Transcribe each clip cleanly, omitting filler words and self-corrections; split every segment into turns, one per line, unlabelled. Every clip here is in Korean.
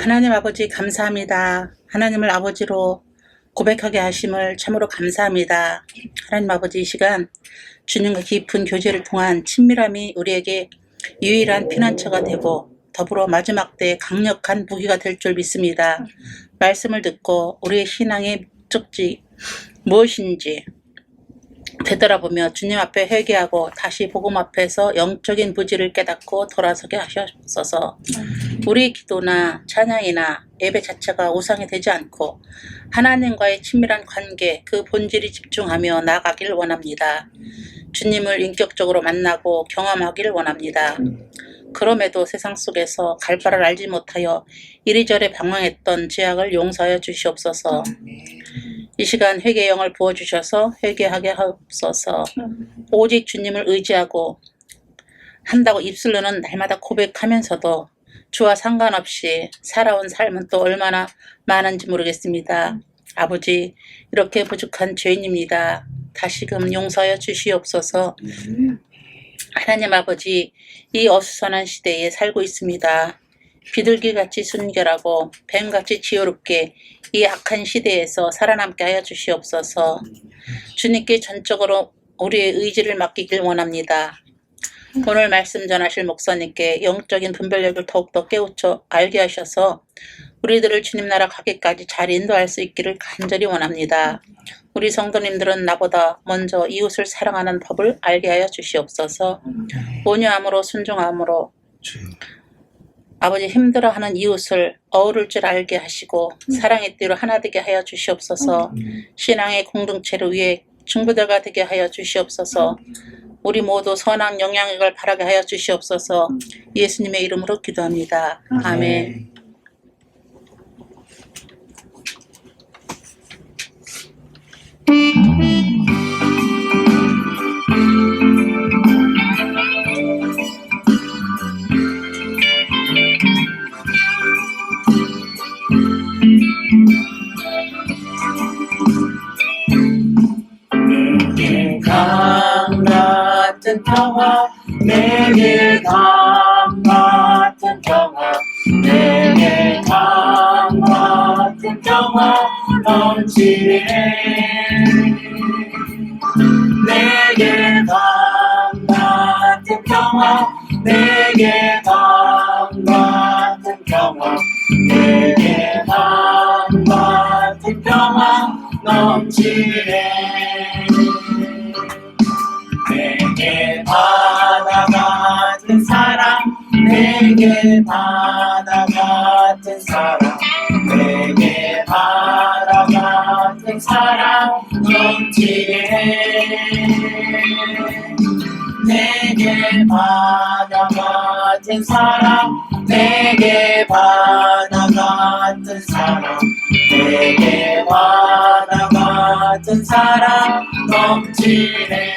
하나님 아버지 감사합니다. 하나님을 아버지로 고백하게 하심을 참으로 감사합니다. 하나님 아버지, 이 시간 주님과 깊은 교제를 통한 친밀함이 우리에게 유일한 피난처가 되고 더불어 마지막 때에 강력한 무기가 될 줄 믿습니다. 말씀을 듣고 우리의 신앙의 목적지 무엇인지 되돌아보며 주님 앞에 회개하고 다시 복음 앞에서 영적인 부지를 깨닫고 돌아서게 하시옵소서. 우리 기도나 찬양이나 예배 자체가 우상이 되지 않고 하나님과의 친밀한 관계, 그 본질이 집중하며 나아가길 원합니다. 주님을 인격적으로 만나고 경험하기를 원합니다. 그럼에도 세상 속에서 갈 바를 알지 못하여 이리저리 방황했던 죄악을 용서하여 주시옵소서. 이 시간 회개의 영을 부어주셔서 회개하게 하옵소서. 오직 주님을 의지하고 한다고 입술로는 날마다 고백하면서도 주와 상관없이 살아온 삶은 또 얼마나 많은지 모르겠습니다. 아버지, 이렇게 부족한 죄인입니다. 다시금 용서하여 주시옵소서. 하나님 아버지, 이 어수선한 시대에 살고 있습니다. 비둘기같이 순결하고 뱀같이 지혜롭게 이 악한 시대에서 살아남게 하여 주시옵소서. 주님께 전적으로 우리의 의지를 맡기길 원합니다. 오늘 말씀 전하실 목사님께 영적인 분별력을 더욱더 깨우쳐 알게 하셔서 우리들을 주님 나라 가기까지 잘 인도할 수 있기를 간절히 원합니다. 우리 성도님들은 나보다 먼저 이웃을 사랑하는 법을 알게 하여 주시옵소서. 온유함으로 순종함으로 아버지, 힘들어하는 이웃을 어우를 줄 알게 하시고 사랑의 띠로 하나 되게 하여 주시옵소서. 신앙의 공동체를 위해 중보자가 되게 하여 주시옵소서. 우리 모두 선한 영향력을 바라게 하여 주시옵소서. 예수님의 이름으로 기도합니다. 아멘.
강 같은 평화, 내게 강 같은 평화, 내게 평화 넘치네. 내게 밤 같은 평화, 내게 밤 같은 평화, 내게 밤 같은 평화 넘치네. 내게 바다 같은 사랑, 내게 바다 같은 사랑, 내게 바다 같은 사랑 넘치네. 내게 바다 같은 사랑, 내게 바다 같은 사랑, 내게 바다 같은 사랑 넘치네.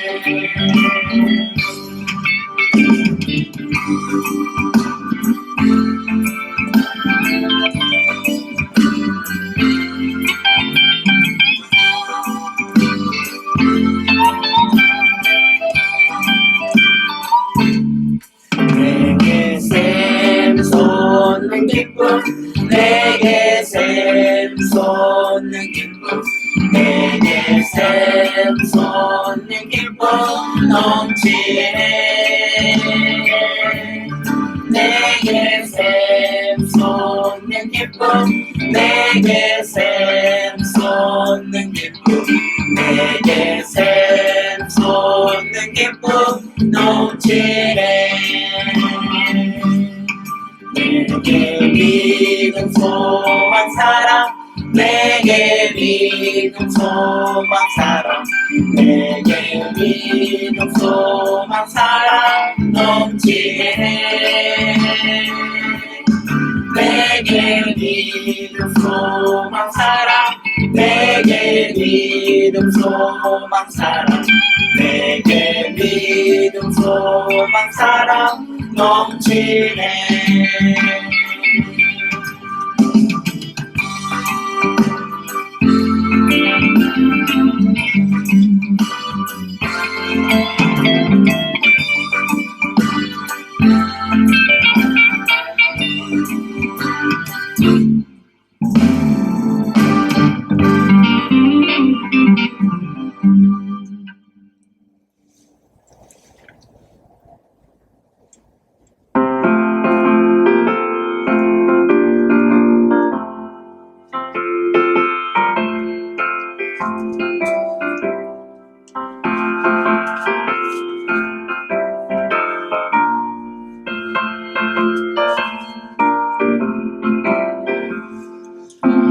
내게 샘솟는 기쁨, 내게 샘솟는 기쁨, 내게 샘솟는 기쁨 넘치네. 내게 샘솟는 기쁨, 내게 샘솟는 기쁨, 내게 샘솟는 기쁨 넘치네. 내게 믿음 소망 사랑, 내게 믿음 소망 사랑, 내게 믿음 소망 사랑 넘치네. 내게 믿음 소망 사랑, 내게 믿음 소망 사랑, 내게 믿음 소망 사랑 넘치네.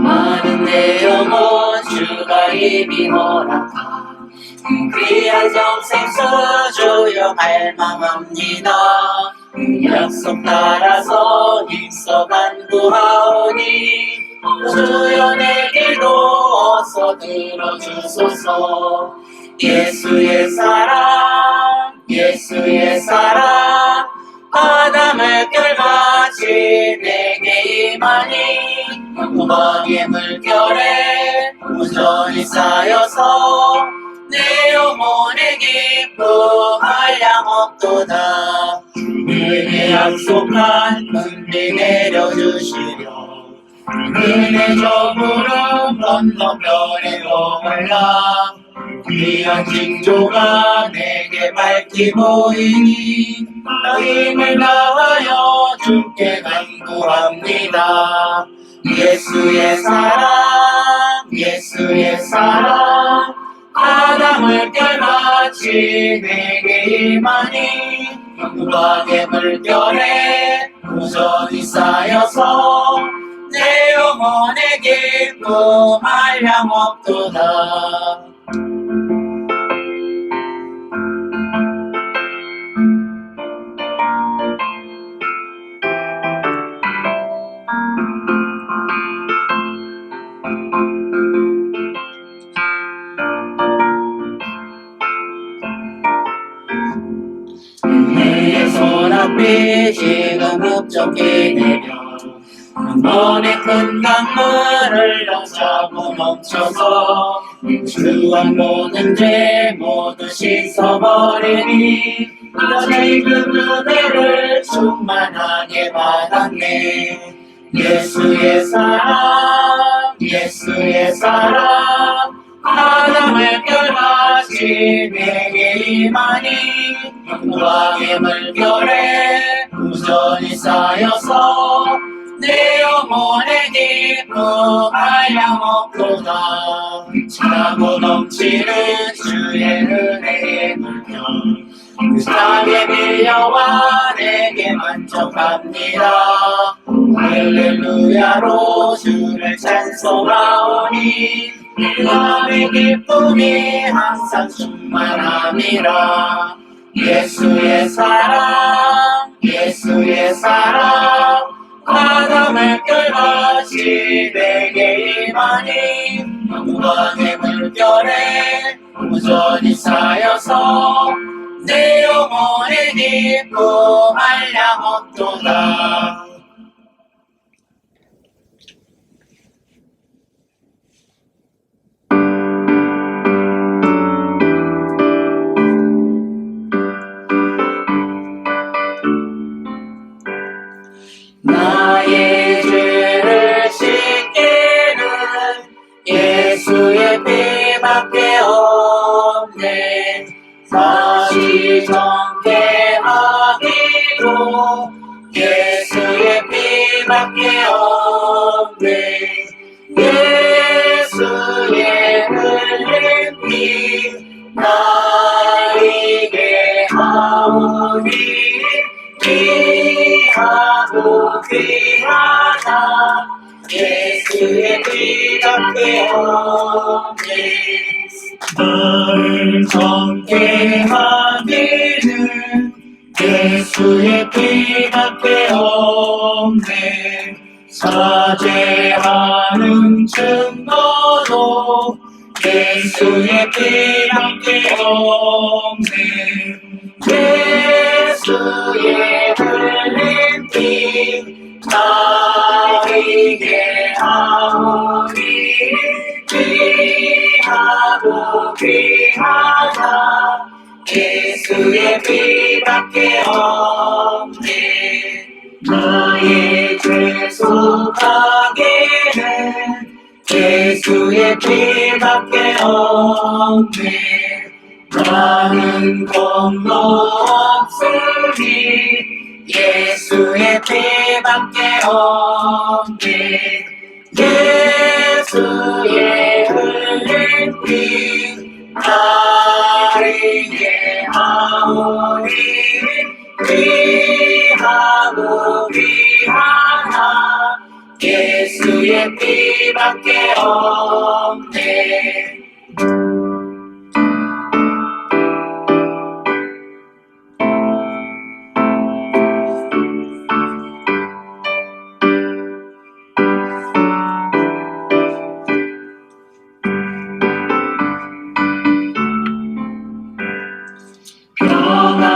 많은 내 영혼 주가 이미 허락한 귀한 정생수 주여 갈망합니다. 약속 따라서 힘써 간구하오니 주여 내 기도 어서 들어주소서. 예수의 사랑, 예수의 사랑, 바다물 결같이 내게 임하니 무방의 물결에 우전이 쌓여서 내 영혼의 기쁨 한량없도다. 은혜 약속한 은비 내려주시려 은혜 저물음 건너편에 머물라. 귀한 징조가 내게 밝히 보이니 힘을 다하여 주께 간구합니다. 예수의 사랑, 예수의 사랑, 바다 물결같이 내게 임하니 무방의 물결에 우전이 쌓여서 내 영혼의 기쁨 한량없도다. 내 손앞에 지금 흡족히 내려 한 번에 큰 강물을 넘차고 넘쳐서 주한 모든 죄 모두 씻어버리니 이제 그 은혜를 충만하게 받았네. 예수의 사랑, 예수의 사랑 아담의 결같이 내게 임하니 영광의 물결에 우전이 쌓여서 내 영혼의 기쁨 한량없도다. 차고 넘치는 주의 은혜의 물결 그 땅에 밀려와 내게 만족합니다. 할렐루야로 주를 찬송하오니 마음의 기쁨이 항상 충만함이라. 예수의 사랑 예수의 사랑 아담의 결같이 내게 임하니 영광의 물결에 우전이 쌓여서 내 영혼의 기쁨 한량없도다. 나의 죄를 씻기는 예수의 피밖에 없네. 다시 정죄하기도 예수의 피밖에 없네. 예수의 흘린 피 나에게 하오니 귀하고 귀하다. 예수의 피밖에 없네. 나를 정죄하기는 예수의 피밖에 없네. 사죄하는 증거도 예수의 피밖에 없네. 예수의 흘린 피 나에게 하오니 귀하고 귀하다. 예수의 피밖에 없네. 나의 죄 속하기는 예수의 피밖에 없네. 나는 겁도 없으니 예수의 피밖에 없네. 예수의 흘린 피 나에게 하오니 귀하고 귀하다. 예수의 피밖에 없네.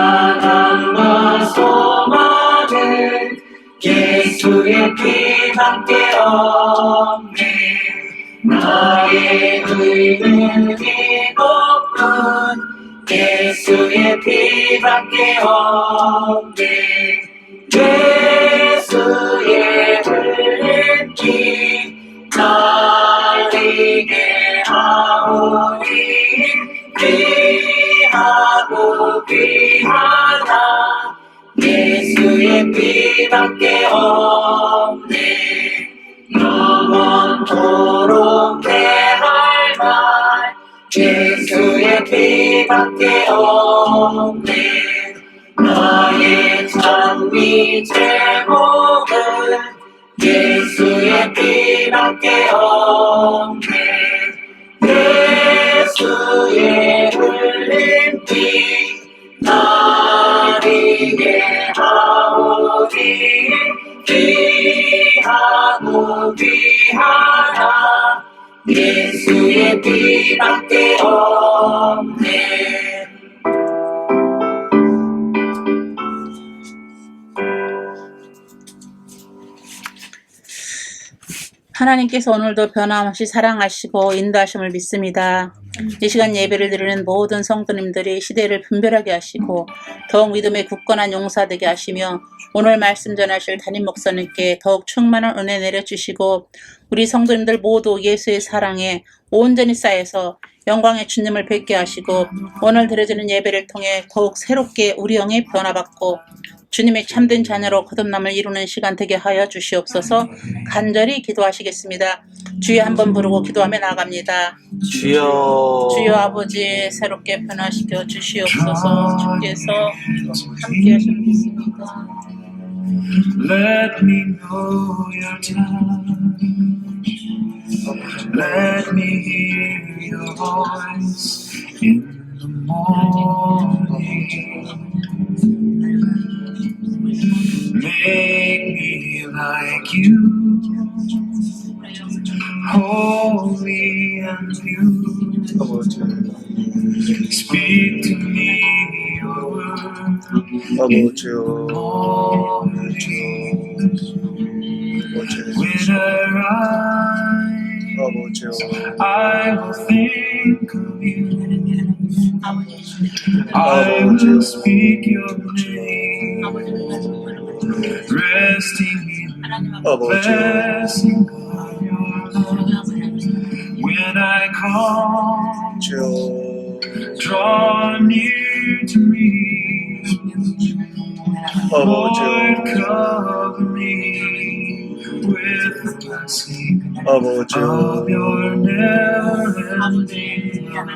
평안함과 소망은 예수의 피밖에 없네. 나의 의는 이것뿐 예수의 피밖에 없네. 예수의 흘린 피 나에게 하오니 귀하고 귀하다. 예수의 피밖에 없네. 영원토록 대할 말 예수의 피밖에 없네. 나의 찬미 제목은 예수의 피밖에 없네. 예수의 흘린 피 나에게 하오니 귀하고 귀하다. 예수의 피밖에 없네.
하나님께서 오늘도 변함없이 사랑하시고 인도하심을 믿습니다. 이 시간 예배를 드리는 모든 성도님들이 시대를 분별하게 하시고 더욱 믿음의 굳건한 용사 되게 하시며 오늘 말씀 전하실 담임 목사님께 더욱 충만한 은혜 내려주시고 우리 성도님들 모두 예수의 사랑에 온전히 쌓여서 영광의 주님을 뵙게 하시고 오늘 드려지는 예배를 통해 더욱 새롭게 우리 영이 변화받고 주님의 참된 자녀로 거듭남을 이루는 시간 되게 하여 주시옵소서. 간절히 기도하시겠습니다. 주여 한번 부르고 기도하며 나아갑니다.
주여.
주여 아버지 새롭게 변화시켜 주시옵소서. 주께서 함께 하시면 믿습니다.
Let me know your time. Let me hear your voice in the morning. Make me like you, holy and pure. Speak to me your word.
아버지요.
When I
아버지요.
rise, I will think of you. I will speak your name, resting in the blessing of your love. When I come, draw near to me. Lord, cover me with the blessing of your never-ending love.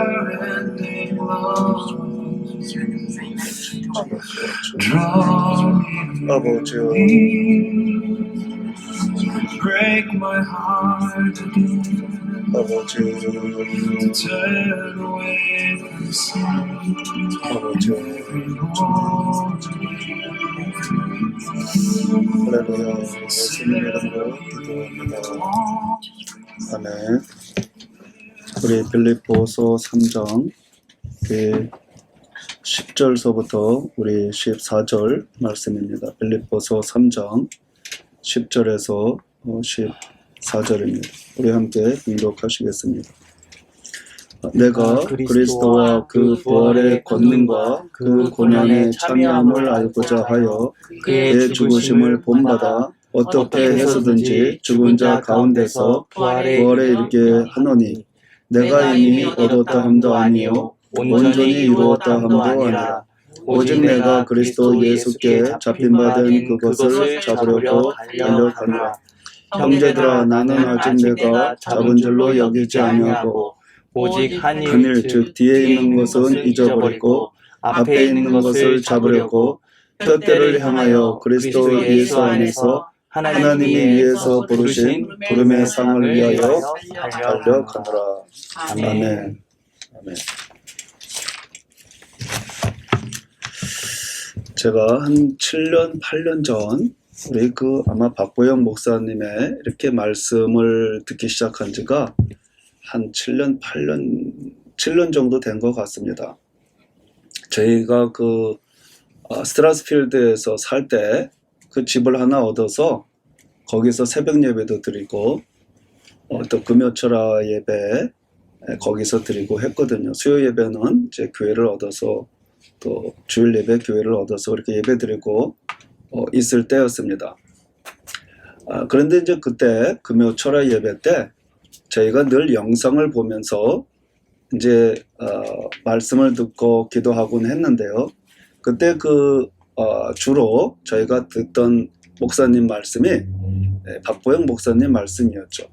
Never-ending love. Draw me, break my heart again. To turn away from sin every morning.
할렐루야. 예수님 이름으로 기도합니다. 아멘. 우리 빌립보서 3장 10절서부터 우리 14절 말씀입니다. 빌립보서 3장 10절에서 14절입니다. 우리 함께 봉독하시겠습니다. 내가 그리스도와 그 부활의 권능과 그 고난의 참여함을 알고자 하여 그의 죽으심을 본받아 어떻게 해서든지 죽은 자 가운데서 부활에 이르게 하노니 내가 이미 얻었다 함도 아니요 온전히 이루었다 함도 아니라 오직 내가 그리스도 예수께 잡힌받은 그것을 잡으려고 달려가노라. 형제들아 나는 아직 내가 잡은 줄로 여기지 아니하고 오직 하늘 즉 뒤에 있는 것은 잊어버리고 앞에 있는 것을 잡으려고 푯대를 향하여 그리스도 예수 안에서 하나님이 위에서 부르신 부름의 상을 위하여 달려가노라. 아멘. 아멘. 제가 한 7년, 8년 전 우리 아마 박보영 목사님의 이렇게 말씀을 듣기 시작한 지가 한 7년 정도 된 것 같습니다. 저희가 스트라스필드에서 살 때 그 집을 하나 얻어서 거기서 새벽 예배도 드리고 또 금요철야 예배 거기서 드리고 했거든요. 수요 예배는 이제 교회를 얻어서 또 주일 예배 교회를 얻어서 이렇게 예배 드리고 있을 때였습니다. 그런데 이제 그때 금요철야 예배 때 저희가 늘 영상을 보면서 이제 말씀을 듣고 기도하곤 했는데요. 그때 주로 저희가 듣던 목사님 말씀이 박보영 목사님 말씀이었죠.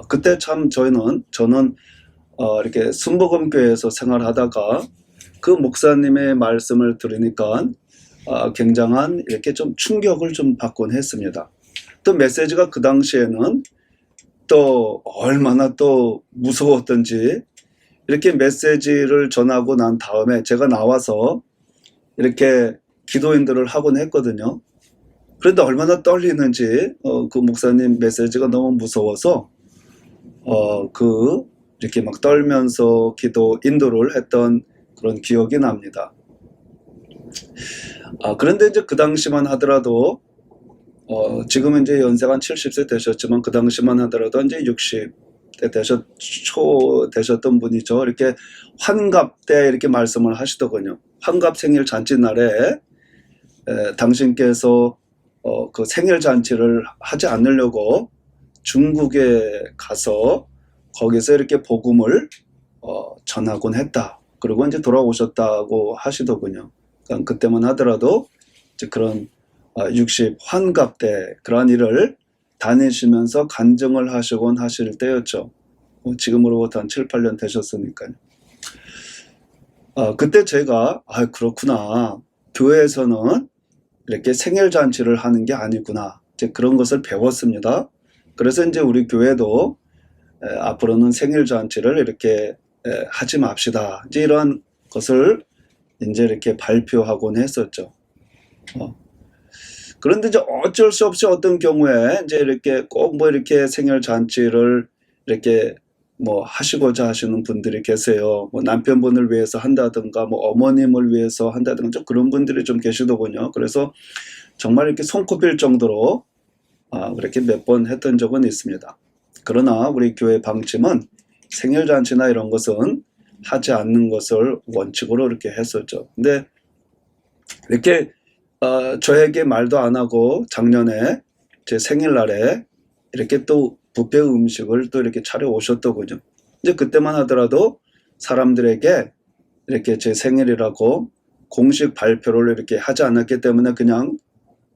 그때 참 저는 이렇게 순복음교회에서 생활하다가 그 목사님의 말씀을 들으니까 굉장한 이렇게 좀 충격을 좀 받곤 했습니다. 또 메시지가 그 당시에는 또 얼마나 또 무서웠던지 이렇게 메시지를 전하고 난 다음에 제가 나와서 이렇게 기도인들을 하곤 했거든요. 그런데 얼마나 떨리는지 그 목사님 메시지가 너무 무서워서 이렇게 막 떨면서 기도 인도를 했던 그런 기억이 납니다. 그런데 이제 그 당시만 하더라도 지금은 이제 연세가 한 70세 되셨지만 그 당시만 하더라도 이제 60대 되셨던 분이죠. 이렇게 환갑 때 이렇게 말씀을 하시더군요. 환갑 생일 잔치 날에 당신께서 그 생일 잔치를 하지 않으려고 중국에 가서 거기서 이렇게 복음을 전하곤 했다. 그리고 이제 돌아오셨다고 하시더군요. 그러니까 그때만 하더라도 이제 그런 60 환갑 때 그러한 일을 다니시면서 간증을 하시곤 하실 때였죠. 지금으로부터 한 7, 8년 되셨으니까요. 그때 제가 그렇구나. 교회에서는 이렇게 생일 잔치를 하는 게 아니구나. 이제 그런 것을 배웠습니다. 그래서 이제 우리 교회도 앞으로는 생일 잔치를 이렇게 하지 맙시다. 이제 이런 것을 이제 이렇게 발표하곤 했었죠. 그런데 이제 어쩔 수 없이 어떤 경우에 이제 이렇게 꼭 뭐 이렇게 생일 잔치를 이렇게 뭐 하시고자 하시는 분들이 계세요. 뭐 남편분을 위해서 한다든가 뭐 어머님을 위해서 한다든가 좀 그런 분들이 좀 계시더군요. 그래서 정말 이렇게 손꼽힐 정도로 그렇게 몇 번 했던 적은 있습니다. 그러나 우리 교회 방침은 생일 잔치나 이런 것은 하지 않는 것을 원칙으로 이렇게 했었죠. 근데 이렇게 저에게 말도 안 하고 작년에 제 생일날에 이렇게 또 뷔페 음식을 또 이렇게 차려 오셨더군요. 이제 그때만 하더라도 사람들에게 이렇게 제 생일이라고 공식 발표를 이렇게 하지 않았기 때문에 그냥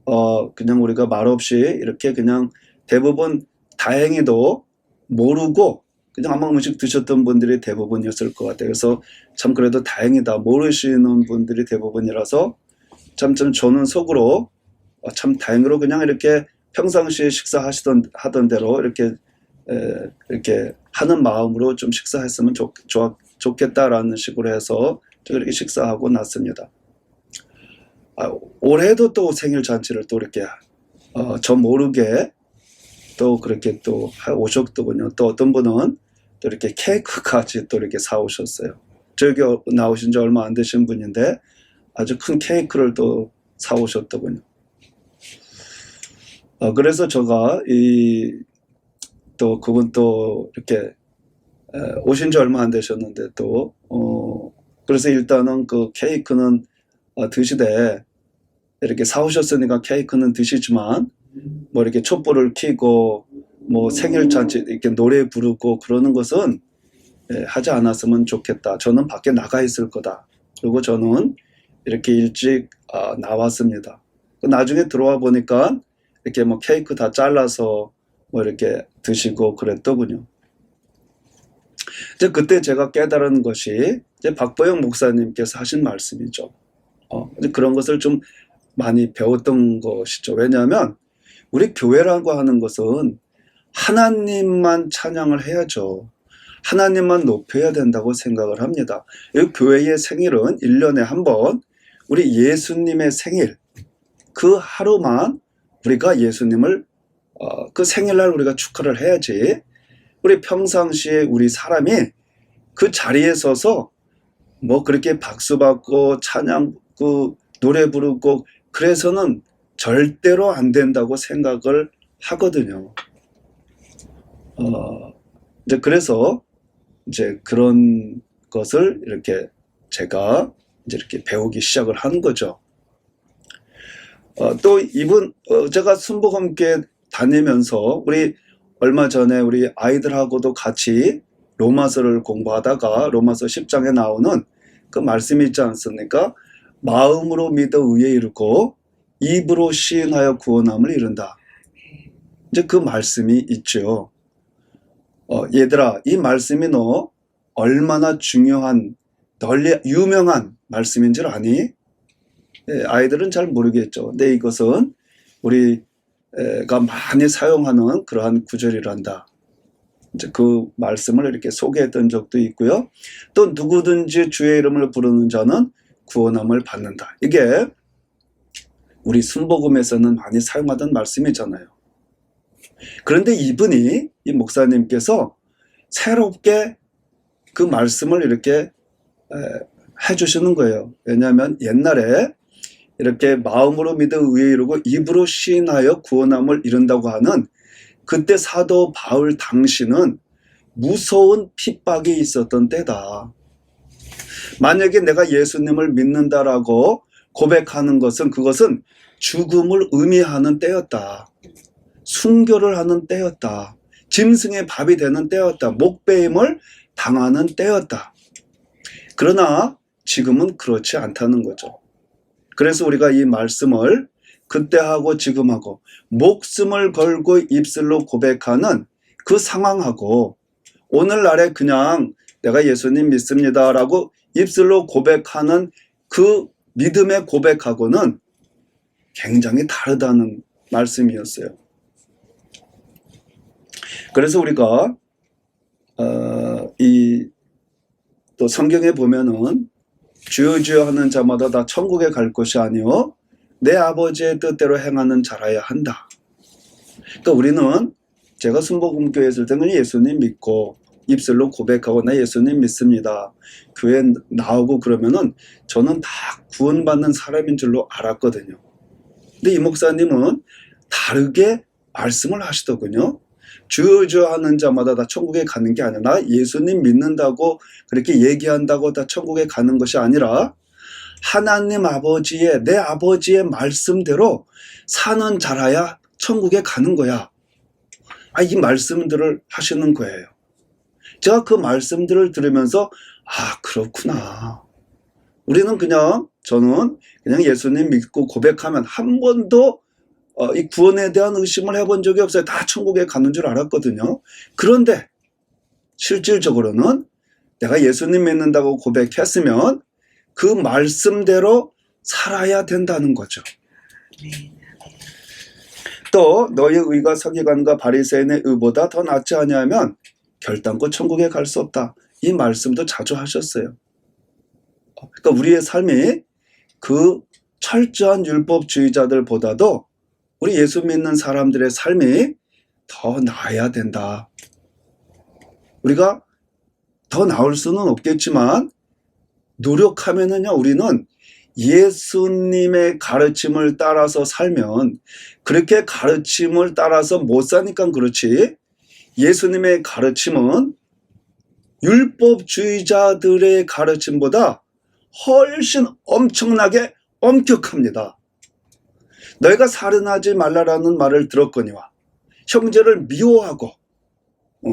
우리가 말없이 이렇게 그냥 대부분 다행히도 모르고 그냥 아마 음식 드셨던 분들이 대부분이었을 것 같아요. 그래서 참 그래도 다행이다. 모르시는 분들이 대부분이라서 참 저는 속으로 참 다행으로 그냥 이렇게 평상시에 하던 대로 이렇게 하는 마음으로 좀 식사했으면 좋겠다라는 식으로 해서 이렇게 식사하고 났습니다. 올해도 또 생일 잔치를 또 이렇게 저 모르게 또 그렇게 또 오셨더군요. 또 어떤 분은 또 이렇게 케이크까지 또 이렇게 사오셨어요. 저기 나오신 지 얼마 안 되신 분인데 아주 큰 케이크를 또 사오셨더군요. 그래서 제가 또 그분 또 이렇게 오신 지 얼마 안 되셨는데 또 그래서 일단은 그 케이크는 드시되 이렇게 사오셨으니까 케이크는 드시지만 뭐 이렇게 촛불을 켜고 뭐 생일 잔치 이렇게 노래 부르고 그러는 것은 하지 않았으면 좋겠다. 저는 밖에 나가 있을 거다. 그리고 저는 이렇게 일찍 나왔습니다. 나중에 들어와 보니까 이렇게 뭐 케이크 다 잘라서 뭐 이렇게 드시고 그랬더군요. 이제 그때 제가 깨달은 것이 이제 박보영 목사님께서 하신 말씀이죠. 이제 그런 것을 좀 많이 배웠던 것이죠. 왜냐하면 우리 교회라고 하는 것은 하나님만 찬양을 해야죠. 하나님만 높여야 된다고 생각을 합니다. 이 교회의 생일은 1년에 한 번 우리 예수님의 생일 그 하루만 우리가 예수님을 그 생일날 우리가 축하를 해야지 우리 평상시에 우리 사람이 그 자리에 서서 뭐 그렇게 박수 받고 찬양 노래 부르고 그래서는 절대로 안 된다고 생각을 하거든요. 이제 그래서 이제 그런 것을 이렇게 제가 이제 이렇게 배우기 시작을 한 거죠. 또 제가 순복음교회 다니면서 우리 얼마 전에 우리 아이들하고도 같이 로마서를 공부하다가 로마서 10장에 나오는 그 말씀이 있지 않습니까? 마음으로 믿어 의에 이르고 입으로 시인하여 구원함을 이룬다. 이제 그 말씀이 있죠. 얘들아, 이 말씀이 너 얼마나 중요한 널리 유명한 말씀인 줄 아니? 아이들은 잘 모르겠죠. 근데 이것은 우리가 많이 사용하는 그러한 구절이란다. 이제 그 말씀을 이렇게 소개했던 적도 있고요. 또 누구든지 주의 이름을 부르는 자는 구원함을 받는다. 이게 우리 순복음에서는 많이 사용하던 말씀이잖아요. 그런데 이 목사님께서 새롭게 그 말씀을 이렇게 해주시는 거예요. 왜냐하면 옛날에 이렇게 마음으로 믿어 의에 이르고 입으로 시인하여 구원함을 이룬다고 하는 그때 사도 바울 당시는 무서운 핍박이 있었던 때다. 만약에 내가 예수님을 믿는다라고 고백하는 것은 그것은 죽음을 의미하는 때였다. 순교를 하는 때였다. 짐승의 밥이 되는 때였다. 목베임을 당하는 때였다. 그러나 지금은 그렇지 않다는 거죠. 그래서 우리가 이 말씀을 그때하고 지금하고 목숨을 걸고 입술로 고백하는 그 상황하고 오늘날에 그냥 내가 예수님 믿습니다라고 입술로 고백하는 그 믿음의 고백하고는 굉장히 다르다는 말씀이었어요. 그래서 우리가 또 성경에 보면은 주여 주여 하는 자마다 다 천국에 갈 것이 아니요 내 아버지의 뜻대로 행하는 자라야 한다. 그러니까 우리는 제가 순복음교회 있을 때는 예수님 믿고 입술로 고백하고 나 예수님 믿습니다. 교회 나오고 그러면은 저는 다 구원받는 사람인 줄로 알았거든요. 근데 이 목사님은 다르게 말씀을 하시더군요. 주여 주여 하는 자마다 다 천국에 가는 게 아니라 나 예수님 믿는다고 그렇게 얘기한다고 다 천국에 가는 것이 아니라 하나님 아버지의 내 아버지의 말씀대로 사는 자라야 천국에 가는 거야. 이 말씀들을 하시는 거예요. 제가 그 말씀들을 들으면서 그렇구나. 저는 그냥 예수님 믿고 고백하면 한 번도 이 구원에 대한 의심을 해본 적이 없어요. 다 천국에 가는 줄 알았거든요. 그런데 실질적으로는 내가 예수님 믿는다고 고백했으면 그 말씀대로 살아야 된다는 거죠. 또 너의 의가 서기관과 바리새인의 의보다 더 낫지 아니하면 결단코 천국에 갈 수 없다. 이 말씀도 자주 하셨어요. 그러니까 우리의 삶이 그 철저한 율법주의자들보다도 우리 예수 믿는 사람들의 삶이 더 나아야 된다. 우리가 더 나을 수는 없겠지만 노력하면은요, 우리는 예수님의 가르침을 따라서 살면 그렇게 가르침을 따라서 못 사니까 그렇지 예수님의 가르침은 율법주의자들의 가르침보다 훨씬 엄청나게 엄격합니다. 너희가 살인하지 말라라는 말을 들었거니와 형제를 미워하고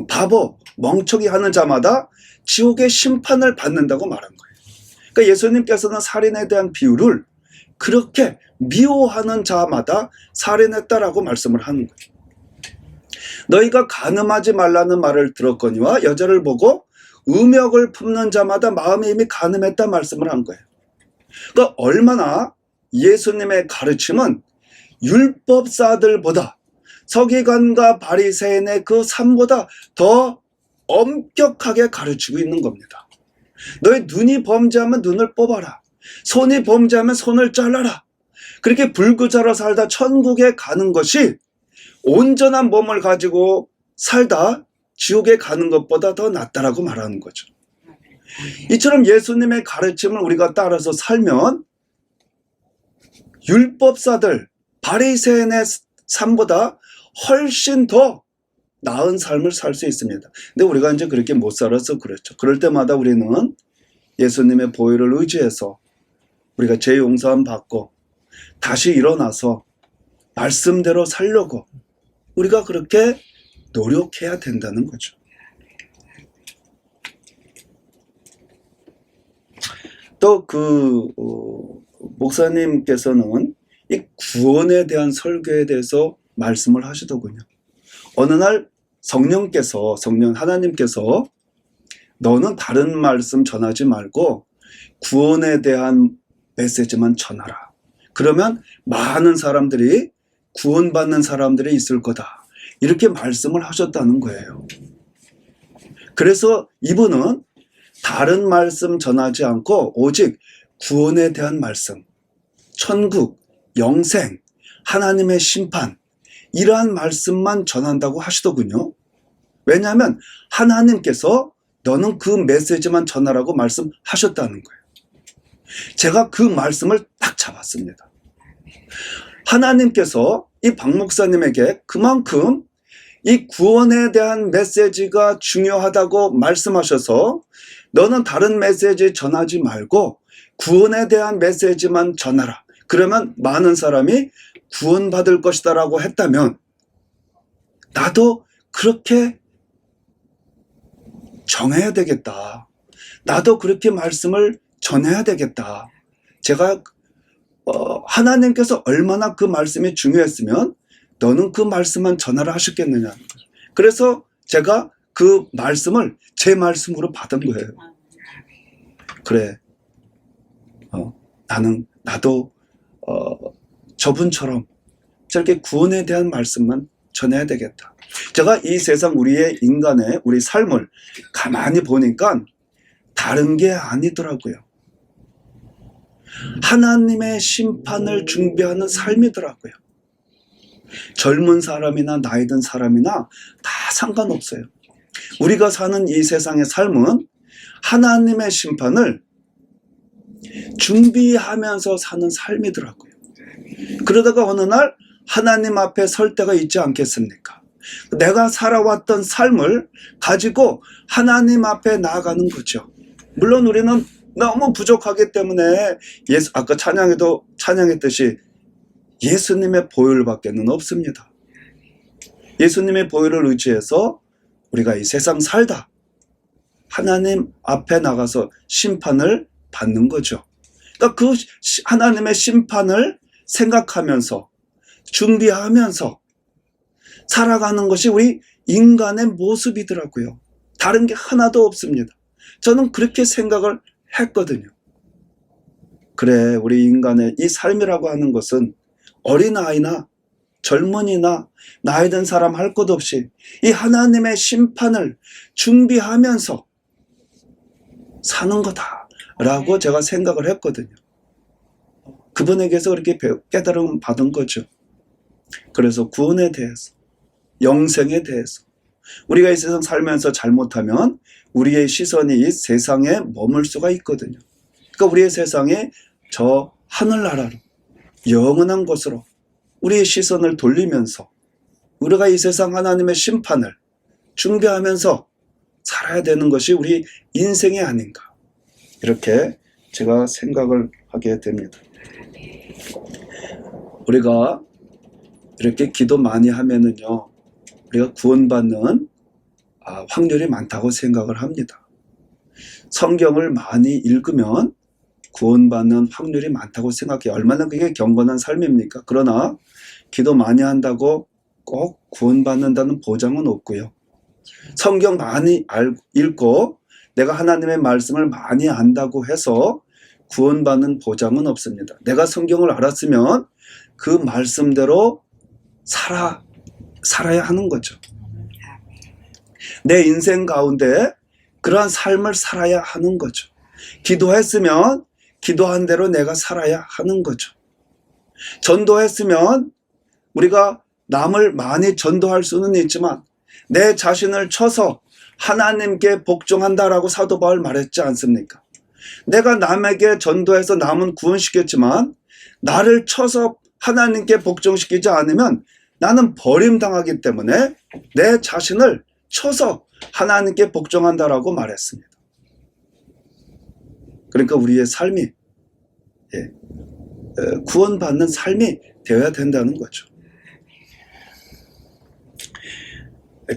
바보, 멍청이 하는 자마다 지옥의 심판을 받는다고 말한 거예요. 그러니까 예수님께서는 살인에 대한 비유를 그렇게 미워하는 자마다 살인했다라고 말씀을 하는 거예요. 너희가 간음하지 말라는 말을 들었거니와 여자를 보고 음욕을 품는 자마다 마음이 이미 간음했다 말씀을 한 거예요. 그러니까 얼마나 예수님의 가르침은 율법사들보다 서기관과 바리새인의 그 삶보다 더 엄격하게 가르치고 있는 겁니다. 너희 눈이 범죄하면 눈을 뽑아라. 손이 범죄하면 손을 잘라라. 그렇게 불구자로 살다 천국에 가는 것이 온전한 몸을 가지고 살다 지옥에 가는 것보다 더 낫다라고 말하는 거죠. 이처럼 예수님의 가르침을 우리가 따라서 살면 율법사들, 바리새인의 삶보다 훨씬 더 나은 삶을 살 수 있습니다. 근데 우리가 이제 그렇게 못 살아서 그렇죠. 그럴 때마다 우리는 예수님의 보혈을 의지해서 우리가 죄 용서함 받고 다시 일어나서 말씀대로 살려고 우리가 그렇게 노력해야 된다는 거죠. 또 목사님께서는 이 구원에 대한 설교에 대해서 말씀을 하시더군요. 어느 날 하나님께서 너는 다른 말씀 전하지 말고 구원에 대한 메시지만 전하라. 그러면 많은 사람들이 구원받는 사람들이 있을 거다. 이렇게 말씀을 하셨다는 거예요. 그래서 이분은 다른 말씀 전하지 않고 오직 구원에 대한 말씀, 천국, 영생, 하나님의 심판 이러한 말씀만 전한다고 하시더군요. 왜냐하면 하나님께서 너는 그 메시지만 전하라고 말씀하셨다는 거예요. 제가 그 말씀을 딱 잡았습니다. 하나님께서 이 박 목사님에게 그만큼 이 구원에 대한 메시지가 중요하다고 말씀하셔서 너는 다른 메시지 전하지 말고 구원에 대한 메시지만 전하라. 그러면 많은 사람이 구원받을 것이다 라고 했다면 나도 그렇게 정해야 되겠다. 나도 그렇게 말씀을 전해야 되겠다. 제가 하나님께서 얼마나 그 말씀이 중요했으면 너는 그 말씀만 전하라 하셨겠느냐. 그래서 제가 그 말씀을 제 말씀으로 받은 거예요. 그래. 나도 저분처럼 저렇게 구원에 대한 말씀만 전해야 되겠다. 제가 이 세상 우리 삶을 가만히 보니까 다른 게 아니더라고요. 하나님의 심판을 준비하는 삶이더라고요. 젊은 사람이나 나이 든 사람이나 다 상관없어요. 우리가 사는 이 세상의 삶은 하나님의 심판을 준비하면서 사는 삶이더라고요. 그러다가 어느 날 하나님 앞에 설 때가 있지 않겠습니까? 내가 살아왔던 삶을 가지고 하나님 앞에 나아가는 거죠. 물론 우리는 너무 부족하기 때문에 아까 찬양했듯이 예수님의 보혈밖에는 없습니다. 예수님의 보혈을 의지해서 우리가 이 세상 살다 하나님 앞에 나가서 심판을 받는 거죠. 그러니까 그 하나님의 심판을 생각하면서 준비하면서 살아가는 것이 우리 인간의 모습이더라고요. 다른 게 하나도 없습니다. 저는 그렇게 생각을 했거든요. 그래, 우리 인간의 이 삶이라고 하는 것은 어린아이나 젊은이나 나이 든 사람 할 것 없이 이 하나님의 심판을 준비하면서 사는 거다라고 제가 생각을 했거든요. 그분에게서 그렇게 깨달음 받은 거죠. 그래서 구원에 대해서, 영생에 대해서 우리가 이 세상 살면서 잘못하면 우리의 시선이 이 세상에 머물 수가 있거든요. 그러니까 우리의 세상에 저 하늘나라로 영원한 곳으로 우리의 시선을 돌리면서 우리가 이 세상 하나님의 심판을 준비하면서 살아야 되는 것이 우리 인생이 아닌가, 이렇게 제가 생각을 하게 됩니다. 우리가 이렇게 기도 많이 하면은요, 우리가 구원받는 확률이 많다고 생각을 합니다. 성경을 많이 읽으면 구원받는 확률이 많다고 생각해요. 얼마나 그게 경건한 삶입니까? 그러나 기도 많이 한다고 꼭 구원받는다는 보장은 없고요. 성경 많이 읽고 내가 하나님의 말씀을 많이 안다고 해서 구원받는 보장은 없습니다. 내가 성경을 알았으면 그 말씀대로 살아야 하는 거죠. 내 인생 가운데 그러한 삶을 살아야 하는 거죠. 기도했으면 기도한 대로 내가 살아야 하는 거죠. 전도했으면 우리가 남을 많이 전도할 수는 있지만 내 자신을 쳐서 하나님께 복종한다라고 사도 바울 말했지 않습니까? 내가 남에게 전도해서 남은 구원시켰지만 나를 쳐서 하나님께 복종시키지 않으면 나는 버림당하기 때문에 내 자신을 쳐서 하나님께 복종한다라고 말했습니다. 그러니까 우리의 삶이 구원받는 삶이 되어야 된다는 거죠.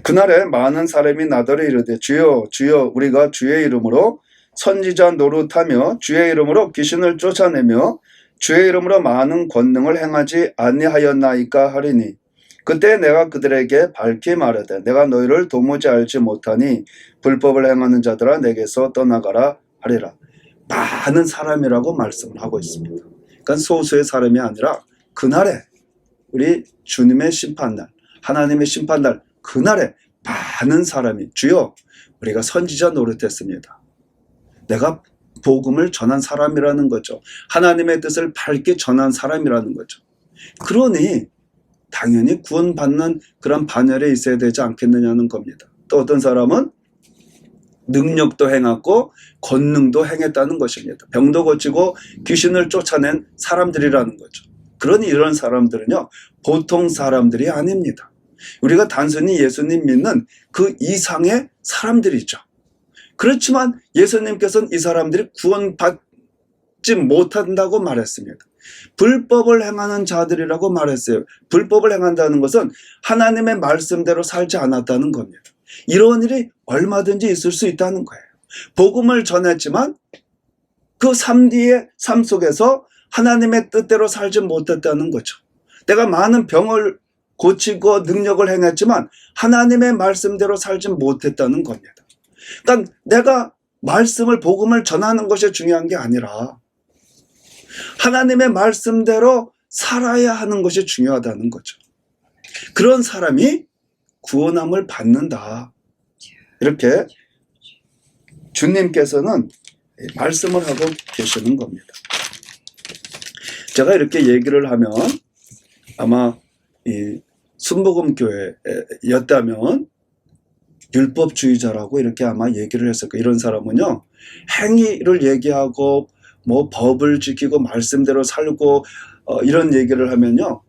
그날에 많은 사람이 나더러 이르되 주여 주여 우리가 주의 이름으로 선지자 노릇하며 주의 이름으로 귀신을 쫓아내며 주의 이름으로 많은 권능을 행하지 아니하였나이까 하리니 그때 내가 그들에게 밝히 말하되 내가 너희를 도무지 알지 못하니 불법을 행하는 자들아 내게서 떠나가라 하리라. 많은 사람이라고 말씀을 하고 있습니다. 그러니까 소수의 사람이 아니라 그날에 우리 주님의 심판날, 하나님의 심판날, 그날에 많은 사람이 주여 우리가 선지자 노릇했습니다. 내가 복음을 전한 사람이라는 거죠. 하나님의 뜻을 밝게 전한 사람이라는 거죠. 그러니 당연히 구원받는 그런 반열에 있어야 되지 않겠느냐는 겁니다. 또 어떤 사람은 능력도 행하고 권능도 행했다는 것입니다. 병도 고치고 귀신을 쫓아낸 사람들이라는 거죠. 그러니 이런 사람들은요, 보통 사람들이 아닙니다. 우리가 단순히 예수님 믿는 그 이상의 사람들이죠. 그렇지만 예수님께서는 이 사람들이 구원받지 못한다고 말했습니다. 불법을 행하는 자들이라고 말했어요. 불법을 행한다는 것은 하나님의 말씀대로 살지 않았다는 겁니다. 이런 일이 얼마든지 있을 수 있다는 거예요. 복음을 전했지만 그 삶 속에서 하나님의 뜻대로 살지 못했다는 거죠. 내가 많은 병을 고치고 능력을 행했지만 하나님의 말씀대로 살지 못했다는 겁니다. 그러니까 내가 복음을 전하는 것이 중요한 게 아니라 하나님의 말씀대로 살아야 하는 것이 중요하다는 거죠. 그런 사람이 구원함을 받는다. 이렇게 주님께서는 말씀을 하고 계시는 겁니다. 제가 이렇게 얘기를 하면 아마 이 순복음교회였다면 율법주의자라고 이렇게 아마 얘기를 했을 거예요. 이런 사람은요, 행위를 얘기하고 뭐 법을 지키고 말씀대로 살고 이런 얘기를 하면요,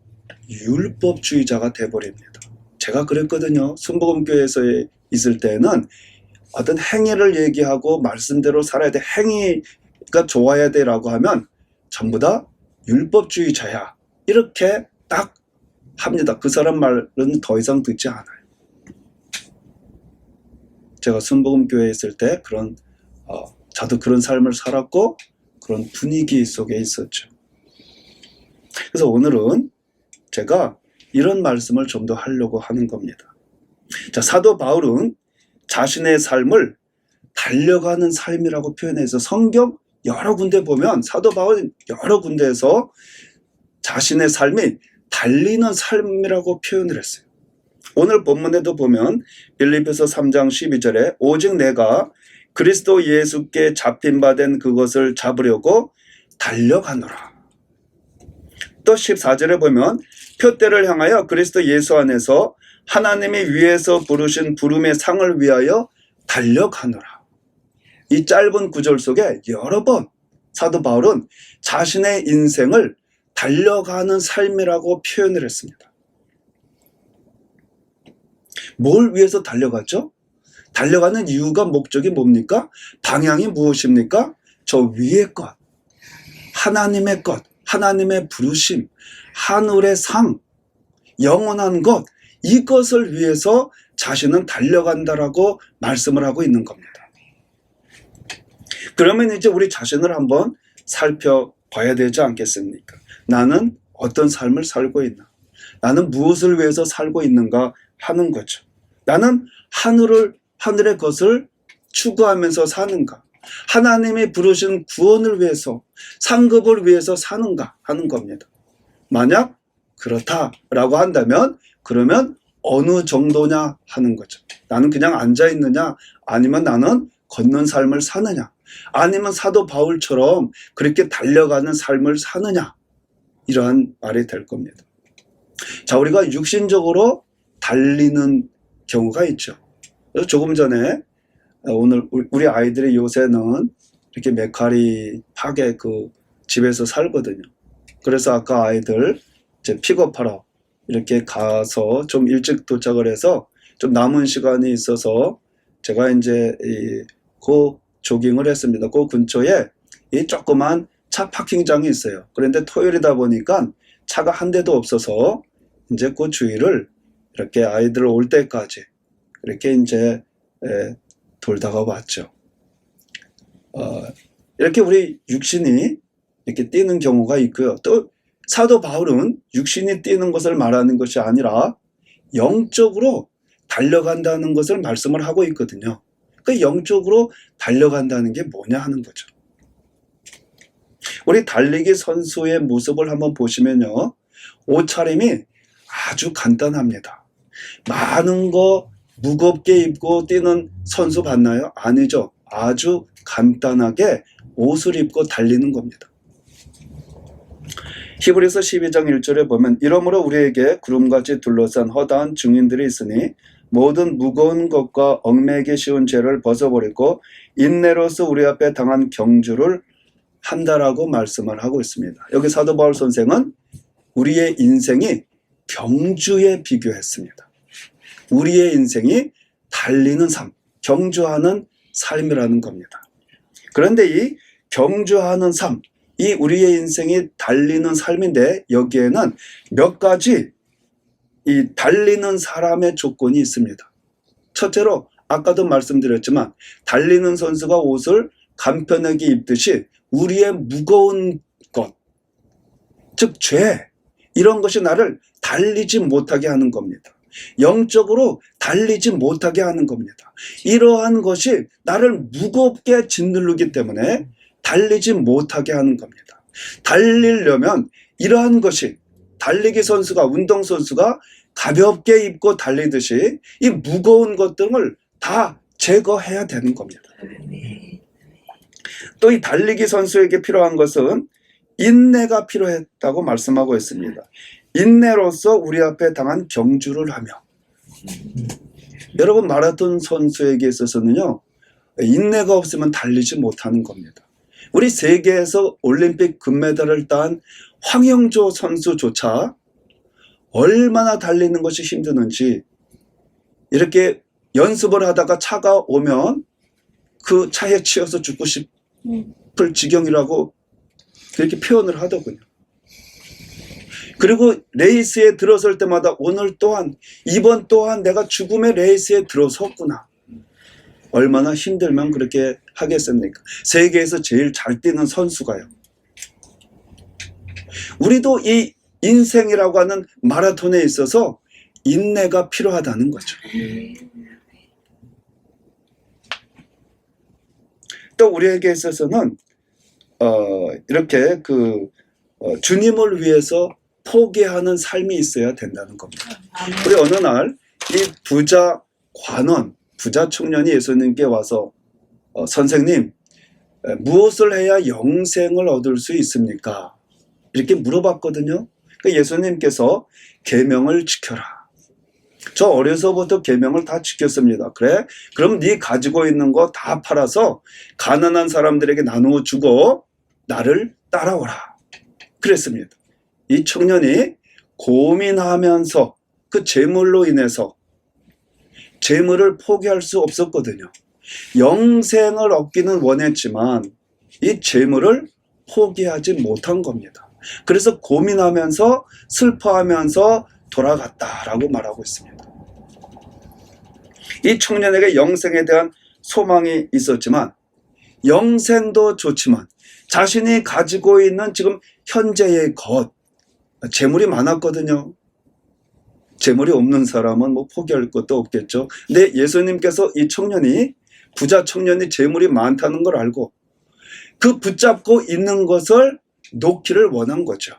율법주의자가 돼버립니다. 제가 그랬거든요. 순복음교회에서 있을 때는 어떤 행위를 얘기하고 말씀대로 살아야 돼, 행위가 좋아야 돼라고 하면 전부 다 율법주의자야, 이렇게 딱 합니다. 그 사람 말은 더 이상 듣지 않아요. 제가 순복음교회에 있을 때 저도 그런 삶을 살았고 그런 분위기 속에 있었죠. 그래서 오늘은 제가 이런 말씀을 좀 더 하려고 하는 겁니다. 자, 사도 바울은 자신의 삶을 달려가는 삶이라고 표현해서 성경 여러 군데 보면 사도 바울은 여러 군데에서 자신의 삶이 달리는 삶이라고 표현을 했어요. 오늘 본문에도 보면 빌립보서 3장 12절에 오직 내가 그리스도 예수께 잡힌 바 된 그것을 잡으려고 달려가노라. 또 14절에 보면 표대를 향하여 그리스도 예수 안에서 하나님이 위에서 부르신 부름의 상을 위하여 달려가노라. 이 짧은 구절 속에 여러 번 사도 바울은 자신의 인생을 달려가는 삶이라고 표현을 했습니다. 뭘 위해서 달려가죠? 달려가는 이유가, 목적이 뭡니까? 방향이 무엇입니까? 저 위의 것, 하나님의 것, 하나님의 부르심, 하늘의 상, 영원한 것, 이것을 위해서 자신은 달려간다라고 말씀을 하고 있는 겁니다. 그러면 이제 우리 자신을 한번 살펴봐야 되지 않겠습니까? 나는 어떤 삶을 살고 있나? 나는 무엇을 위해서 살고 있는가 하는 거죠. 나는 하늘의 것을 추구하면서 사는가? 하나님이 부르신 구원을 위해서, 상급을 위해서 사는가 하는 겁니다. 만약 그렇다라고 한다면 그러면 어느 정도냐 하는 거죠. 나는 그냥 앉아있느냐, 아니면 나는 걷는 삶을 사느냐, 아니면 사도 바울처럼 그렇게 달려가는 삶을 사느냐, 이러한 말이 될 겁니다. 자, 우리가 육신적으로 달리는 경우가 있죠. 그래서 조금 전에 오늘 우리 아이들이 요새는 이렇게 메카리 파게 집에서 살거든요. 그래서 아까 아이들 이제 픽업하러 이렇게 가서 좀 일찍 도착을 해서 좀 남은 시간이 있어서 제가 이제 그 조깅을 했습니다. 그 근처에 이 조그만 차 파킹장이 있어요. 그런데 토요일이다 보니까 차가 한 대도 없어서 이제 그 주위를 이렇게 아이들 올 때까지 이렇게 이제 돌다가 왔죠. 이렇게 우리 육신이 이렇게 뛰는 경우가 있고요. 또 사도 바울은 육신이 뛰는 것을 말하는 것이 아니라 영적으로 달려간다는 것을 말씀을 하고 있거든요. 그 영적으로 달려간다는 게 뭐냐 하는 거죠. 우리 달리기 선수의 모습을 한번 보시면요, 옷차림이 아주 간단합니다. 많은 거 무겁게 입고 뛰는 선수 봤나요? 아니죠. 아주 간단하게 옷을 입고 달리는 겁니다. 히브리서 12장 1절에 보면 이러므로 우리에게 구름같이 둘러싼 허다한 증인들이 있으니 모든 무거운 것과 얽매이기 쉬운 죄를 벗어버리고 인내로서 우리 앞에 당한 경주를 한다라고 말씀을 하고 있습니다. 여기 사도 바울 선생은 우리의 인생이 경주에 비교했습니다. 우리의 인생이 달리는 삶, 경주하는 삶이라는 겁니다. 그런데 이 경주하는 삶, 이 우리의 인생이 달리는 삶인데 여기에는 몇 가지 이 달리는 사람의 조건이 있습니다. 첫째로 아까도 말씀드렸지만 달리는 선수가 옷을 간편하게 입듯이 우리의 무거운 것, 즉 죄, 이런 것이 나를 달리지 못하게 하는 겁니다. 영적으로 달리지 못하게 하는 겁니다. 이러한 것이 나를 무겁게 짓누르기 때문에 달리지 못하게 하는 겁니다. 달리려면 이러한 것이 달리기 선수가, 운동선수가 가볍게 입고 달리듯이 이 무거운 것들을 다 제거해야 되는 겁니다. 또 이 달리기 선수에게 필요한 것은 인내가 필요했다고 말씀하고 있습니다. 인내로서 우리 앞에 당한 경주를 하며, 여러분 마라톤 선수에게 있어서는요, 인내가 없으면 달리지 못하는 겁니다. 우리 세계에서 올림픽 금메달을 딴 황영조 선수조차 얼마나 달리는 것이 힘드는지, 이렇게 연습을 하다가 차가 오면 그 차에 치여서 죽고 싶을 지경이라고 그렇게 표현을 하더군요. 그리고 레이스에 들어설 때마다 오늘 또한, 이번 또한 내가 죽음의 레이스에 들어섰구나. 얼마나 힘들면 그렇게 하겠습니까? 세계에서 제일 잘 뛰는 선수가요. 우리도 이 인생이라고 하는 마라톤에 있어서 인내가 필요하다는 거죠. 또 우리에게 있어서는 이렇게 주님을 위해서 포기하는 삶이 있어야 된다는 겁니다. 우리 어느 날 이 부자 관원, 부자 청년이 예수님께 와서 선생님, 무엇을 해야 영생을 얻을 수 있습니까? 이렇게 물어봤거든요. 예수님께서 계명을 지켜라. 저 어려서부터 계명을 다 지켰습니다. 그래? 그럼 네 가지고 있는 거 다 팔아서 가난한 사람들에게 나누어 주고 나를 따라오라. 그랬습니다. 이 청년이 고민하면서 그 재물로 인해서 재물을 포기할 수 없었거든요. 영생을 얻기는 원했지만 이 재물을 포기하지 못한 겁니다. 그래서 고민하면서 슬퍼하면서 돌아갔다라고 말하고 있습니다. 이 청년에게 영생에 대한 소망이 있었지만, 영생도 좋지만 자신이 가지고 있는 지금 현재의 것, 재물이 많았거든요. 재물이 없는 사람은 뭐 포기할 것도 없겠죠. 근데 예수님께서 이 청년이, 부자 청년이 재물이 많다는 걸 알고 그 붙잡고 있는 것을 놓기를 원한 거죠.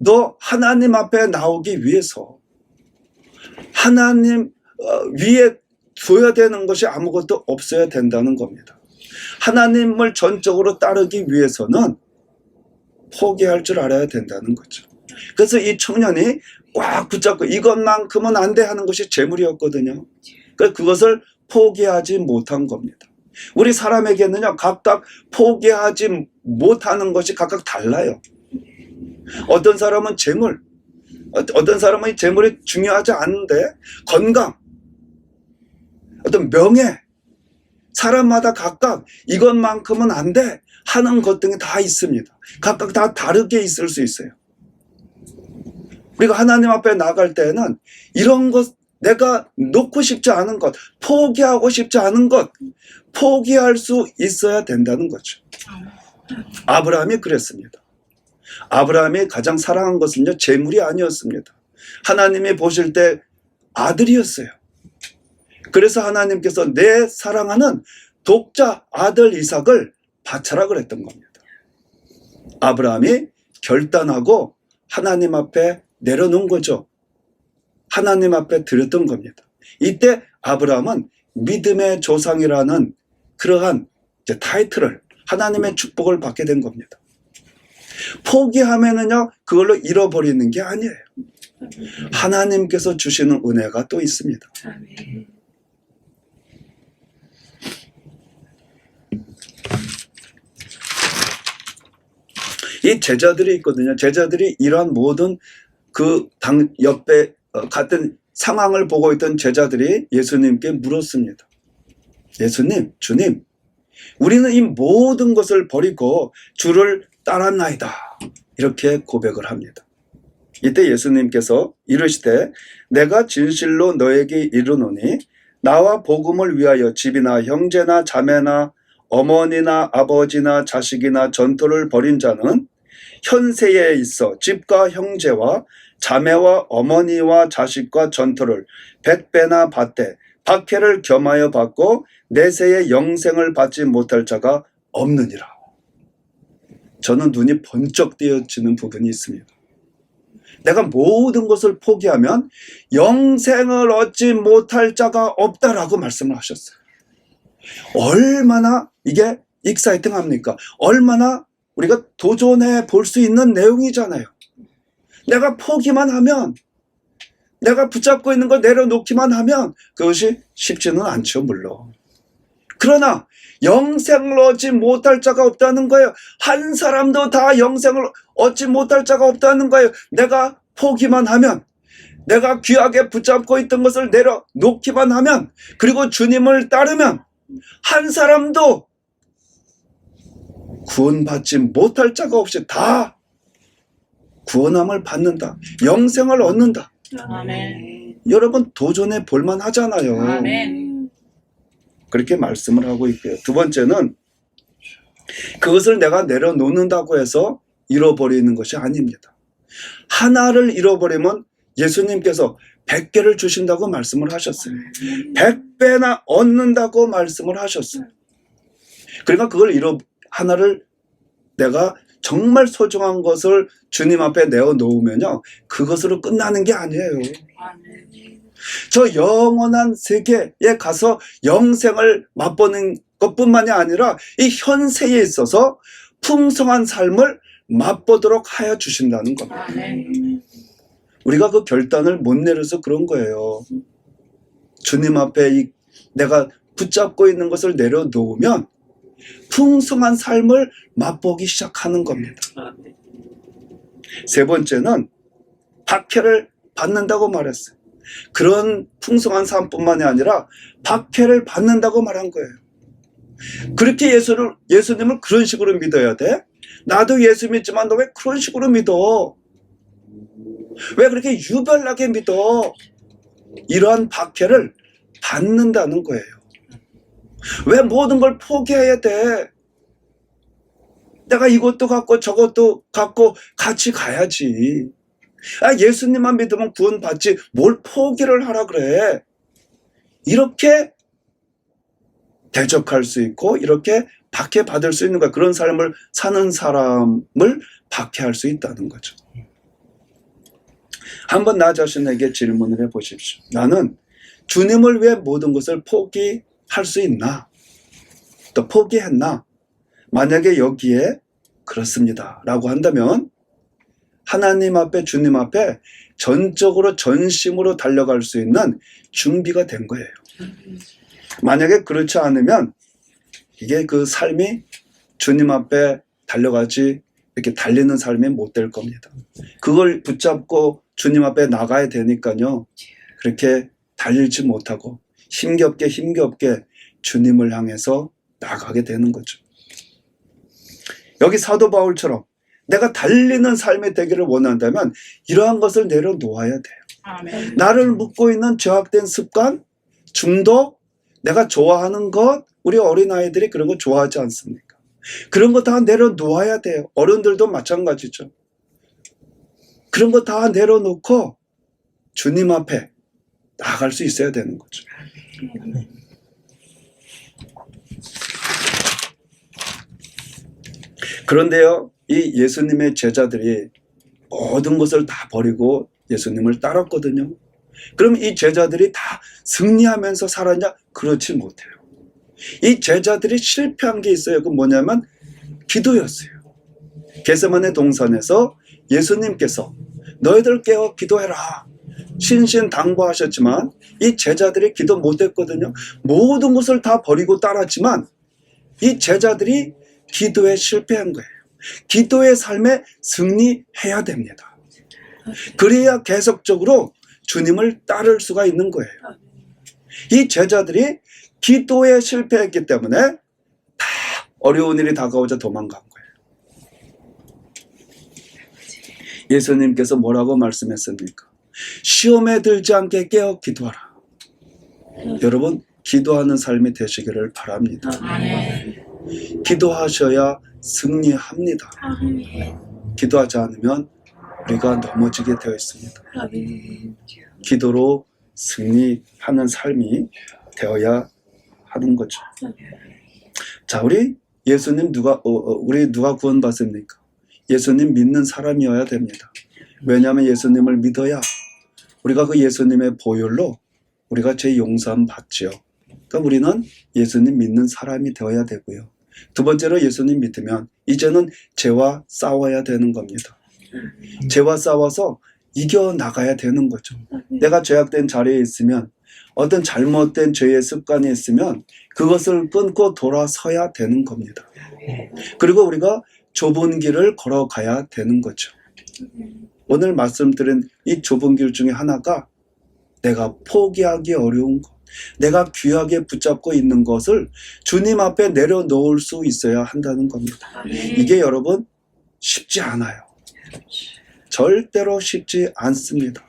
너 하나님 앞에 나오기 위해서 하나님 위에 둬야 되는 것이 아무것도 없어야 된다는 겁니다. 하나님을 전적으로 따르기 위해서는 포기할 줄 알아야 된다는 거죠. 그래서 이 청년이 꽉 붙잡고 이것만큼은 안 돼 하는 것이 재물이었거든요. 그래서 그것을 포기하지 못한 겁니다. 우리 사람에게는요, 각각 포기하지 못하는 것이 각각 달라요. 어떤 사람은 재물, 어떤 사람은 재물이 중요하지 않은데 건강, 어떤 명예, 사람마다 각각 이것만큼은 안 돼 하는 것 등이 다 있습니다. 각각 다 다르게 있을 수 있어요. 우리가 하나님 앞에 나갈 때는 이런 것, 내가 놓고 싶지 않은 것, 포기하고 싶지 않은 것, 포기할 수 있어야 된다는 거죠. 아브라함이 그랬습니다. 아브라함이 가장 사랑한 것은요, 재물이 아니었습니다. 하나님이 보실 때 아들이었어요. 그래서 하나님께서 내 사랑하는 독자 아들 이삭을 바쳐라 그랬던 겁니다. 아브라함이 결단하고 하나님 앞에 내려놓은 거죠. 하나님 앞에 드렸던 겁니다. 이때 아브라함은 믿음의 조상이라는 그러한 타이틀을, 하나님의 축복을 받게 된 겁니다. 포기하면은요, 그걸로 잃어버리는 게 아니에요. 하나님께서 주시는 은혜가 또 있습니다. 이 제자들이 있거든요. 제자들이 이러한 모든 옆에 같은 상황을 보고 있던 제자들이 예수님께 물었습니다. 예수님, 주님, 우리는 이 모든 것을 버리고 주를 따랐나이다. 이렇게 고백을 합니다. 이때 예수님께서 이르시되 내가 진실로 너에게 이르노니 나와 복음을 위하여 집이나 형제나 자매나 어머니나 아버지나 자식이나 전토를 벌인 자는 현세에 있어 집과 형제와 자매와 어머니와 자식과 전토를 100배나 받되 박해를 겸하여 받고 내세의 영생을 받지 못할 자가 없느니라. 저는 눈이 번쩍 띄어지는 부분이 있습니다. 내가 모든 것을 포기하면 영생을 얻지 못할 자가 없다라고 말씀을 하셨어요. 얼마나 이게 익사이팅합니까? 얼마나 우리가 도전해 볼 수 있는 내용이잖아요. 내가 포기만 하면, 내가 붙잡고 있는 걸 내려놓기만 하면 그것이 쉽지는 않죠, 물론. 그러나 영생을 얻지 못할 자가 없다는 거예요. 한 사람도 다 영생을 얻지 못할 자가 없다는 거예요. 내가 포기만 하면, 내가 귀하게 붙잡고 있던 것을 내려놓기만 하면, 그리고 주님을 따르면 한 사람도 구원받지 못할 자가 없이 다 구원함을 받는다. 영생을 얻는다.
아멘.
여러분 도전해 볼만 하잖아요.
아멘.
그렇게 말씀을 하고 있고요. 두 번째는 그것을 내가 내려놓는다고 해서 잃어버리는 것이 아닙니다. 하나를 잃어버리면 예수님께서 100개를 주신다고 말씀을 하셨어요. 100배나 얻는다고 말씀을 하셨어요. 그러니까 그걸 하나를 내가 정말 소중한 것을 주님 앞에 내어놓으면요, 그것으로 끝나는 게 아니에요. 저 영원한 세계에 가서 영생을 맛보는 것뿐만이 아니라 이 현세에 있어서 풍성한 삶을 맛보도록 하여 주신다는 겁니다. 우리가 그 결단을 못 내려서 그런 거예요. 주님 앞에 내가 붙잡고 있는 것을 내려놓으면 풍성한 삶을 맛보기 시작하는 겁니다. 세 번째는 박해를 받는다고 말했어요. 그런 풍성한 삶뿐만이 아니라 박해를 받는다고 말한 거예요. 그렇게 예수님을 그런 식으로 믿어야 돼? 나도 예수 믿지만 너 왜 그런 식으로 믿어? 왜 그렇게 유별나게 믿어? 이러한 박해를 받는다는 거예요. 왜 모든 걸 포기해야 돼? 내가 이것도 갖고 저것도 갖고 같이 가야지. 예수님만 믿으면 구원받지 뭘 포기를 하라 그래. 이렇게 대적할 수 있고 이렇게 박해받을 수 있는 거야. 그런 삶을 사는 사람을 박해할 수 있다는 거죠. 한번 나 자신에게 질문을 해보십시오. 나는 주님을 위해 모든 것을 포기할 수 있나? 또 포기했나? 만약에 여기에 그렇습니다 라고 한다면 하나님 앞에, 주님 앞에 전적으로 전심으로 달려갈 수 있는 준비가 된 거예요. 만약에 그렇지 않으면 이게 그 삶이 주님 앞에 달려가지 이렇게 달리는 삶이 못 될 겁니다. 그걸 붙잡고 주님 앞에 나가야 되니까요. 그렇게 달리지 못하고 힘겹게 주님을 향해서 나가게 되는 거죠. 여기 사도 바울처럼 내가 달리는 삶이 되기를 원한다면 이러한 것을 내려놓아야 돼요.
아멘.
나를 묶고 있는 죄악된 습관, 중독, 내가 좋아하는 것, 우리 어린아이들이 그런 거 좋아하지 않습니까? 그런 거 다 내려놓아야 돼요. 어른들도 마찬가지죠. 그런 거 다 내려놓고 주님 앞에 나아갈 수 있어야 되는 거죠. 그런데요, 이 예수님의 제자들이 모든 것을 다 버리고 예수님을 따랐거든요. 그럼 이 제자들이 다 승리하면서 살았냐? 그렇지 못해요. 이 제자들이 실패한 게 있어요. 그 뭐냐면 기도였어요. 겟세마네 동산에서 예수님께서 너희들 깨어 기도해라 신신당부하셨지만 이 제자들이 기도 못했거든요. 모든 것을 다 버리고 따랐지만 이 제자들이 기도에 실패한 거예요. 기도의 삶에 승리해야 됩니다. 그래야 계속적으로 주님을 따를 수가 있는 거예요. 이 제자들이 기도에 실패했기 때문에 다 어려운 일이 다가오자 도망간 거예요. 예수님께서 뭐라고 말씀했습니까? 시험에 들지 않게 깨어 기도하라. 여러분, 기도하는 삶이 되시기를 바랍니다. 기도하셔야 승리합니다. 기도하지 않으면 우리가 넘어지게 되어 있습니다. 기도로 승리하는 삶이 되어야 하는 거죠. 자, 우리 예수님 우리 누가 구원받습니까? 예수님 믿는 사람이어야 됩니다. 왜냐하면 예수님을 믿어야 우리가 그 예수님의 보혈로 우리가 죄 용서함 받지요. 그러니까 우리는 예수님 믿는 사람이 되어야 되고요. 두 번째로 예수님 믿으면 이제는 죄와 싸워야 되는 겁니다. 죄와 싸워서 이겨나가야 되는 거죠. 내가 죄악된 자리에 있으면, 어떤 잘못된 죄의 습관이 있으면 그것을 끊고 돌아서야 되는 겁니다. 그리고 우리가 좁은 길을 걸어가야 되는 거죠. 오늘 말씀드린 이 좁은 길 중에 하나가 내가 포기하기 어려운 것, 내가 귀하게 붙잡고 있는 것을 주님 앞에 내려놓을 수 있어야 한다는 겁니다. 이게 여러분 쉽지 않아요. 절대로 쉽지 않습니다.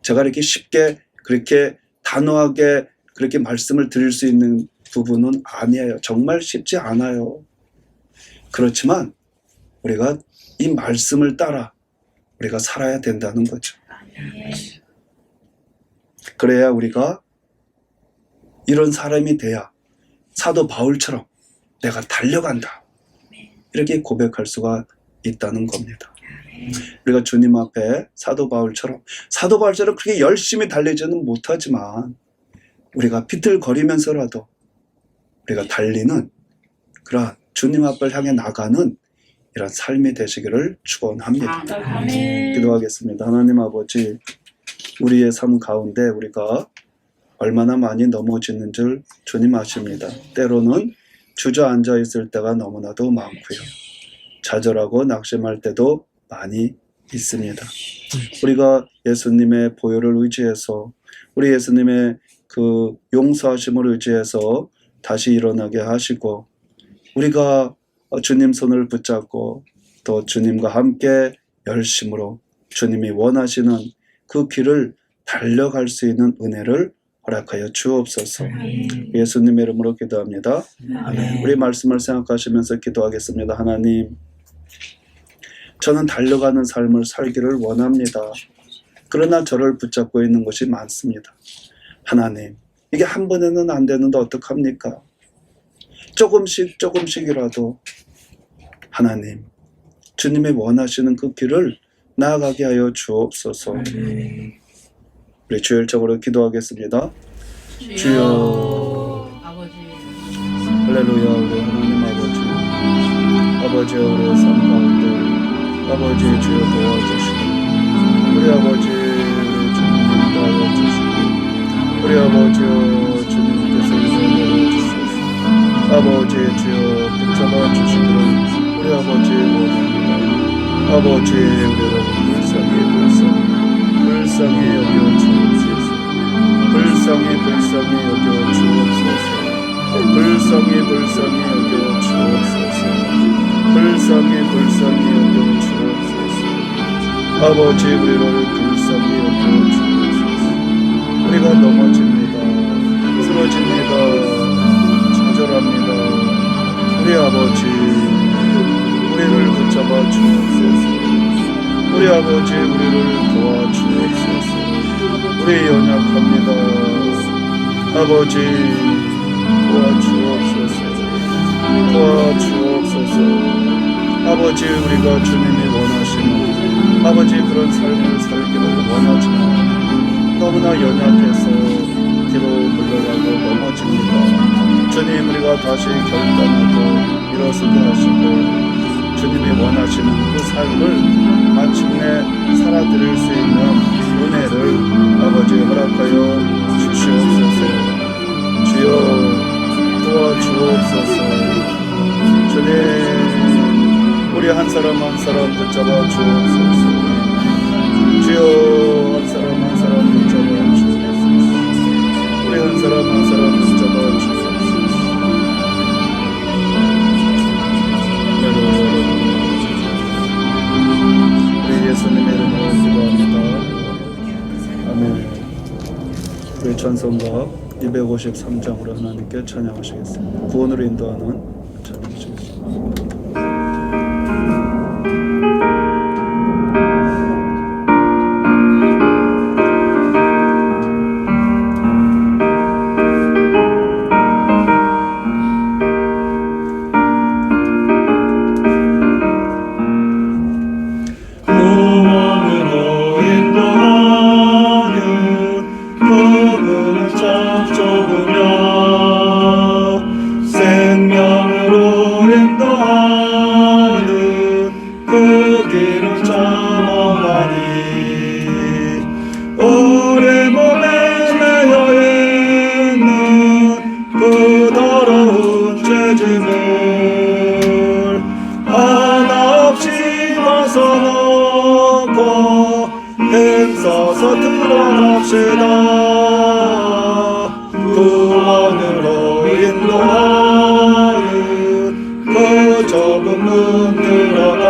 제가 이렇게 쉽게 그렇게 단호하게 그렇게 말씀을 드릴 수 있는 부분은 아니에요. 정말 쉽지 않아요. 그렇지만 우리가 이 말씀을 따라 우리가 살아야 된다는 거죠. 그래야 우리가 이런 사람이 돼야 사도 바울처럼 내가 달려간다, 이렇게 고백할 수가 있다는 겁니다. 우리가 주님 앞에 사도 바울처럼 그렇게 열심히 달리지는 못하지만 우리가 비틀거리면서라도 우리가 달리는 그런 주님 앞을 향해 나가는 이런 삶이 되시기를 축원합니다. 기도하겠습니다. 하나님 아버지, 우리의 삶 가운데 우리가 얼마나 많이 넘어지는 줄 주님 아십니다. 때로는 주저앉아 있을 때가 너무나도 많고요. 좌절하고 낙심할 때도 많이 있습니다. 우리가 예수님의 보혈을 의지해서, 우리 예수님의 그 용서하심을 의지해서 다시 일어나게 하시고, 우리가 주님 손을 붙잡고 또 주님과 함께 열심으로 주님이 원하시는 그 길을 달려갈 수 있는 은혜를 허락하여 주옵소서. 예수님의 이름으로 기도합니다. 우리 말씀을 생각하시면서 기도하겠습니다. 하나님, 저는 달려가는 삶을 살기를 원합니다. 그러나 저를 붙잡고 있는 것이 많습니다. 하나님, 이게 한 번에는 안 되는데 어떡합니까? 조금씩이라도 하나님, 주님이 원하시는 그 길을 나아가게 하여 주옵소서. 우리 주일적으로 기도하겠습니다. 주여,
아버지,
할렐루야. 우리 하나님 아버지, 우리의 삶 가운데 아버지 주여 도와주시고, 우리 아버지 주님 도와주시고, 우리 아버지여 주님께서 인도해 주소서. 아버지 주여 붙잡아 주시기를 우리 아버지 원합니다. 아버지, 우리를 불쌍히 여겨 주옵소서. 불쌍히 여겨 주옵소서. 불쌍히 여겨 주옵소서. 아버지, 우리를 불쌍히 여겨 주옵소서. 우리가 넘어집니다. 쓰러집니다. 좌절합니다. 우리 아버지, 우리를 붙잡아 주옵소서. 우리 아버지, 우리를 도와주옵소서. 우리 연약합니다. 아버지, 도와주옵소서. 아버지, 우리가 주님이 원하시는 아버지 그런 삶을 살기를 원하지만 너무나 연약해서 뒤로 물러가고 넘어집니다. 주님, 우리가 다시 결단하고 일어서게 하시고 주님이 원하시는 그 삶을 마침내 살아드릴 수 있는 은혜를 아버지 허락하여 주시옵소서. 주여 도와주옵소서. 주님, 우리 한 사람 붙잡아 주옵소서. 주여, 한 사람 붙잡아 주옵소서. 우리 찬송가 253장으로 하나님께 찬양하시겠습니다. 구원으로 인도하는 찬양하시겠습니다.
힘써서 들어갑시다. 구원으로 인도하는 그 좁은 문 들어가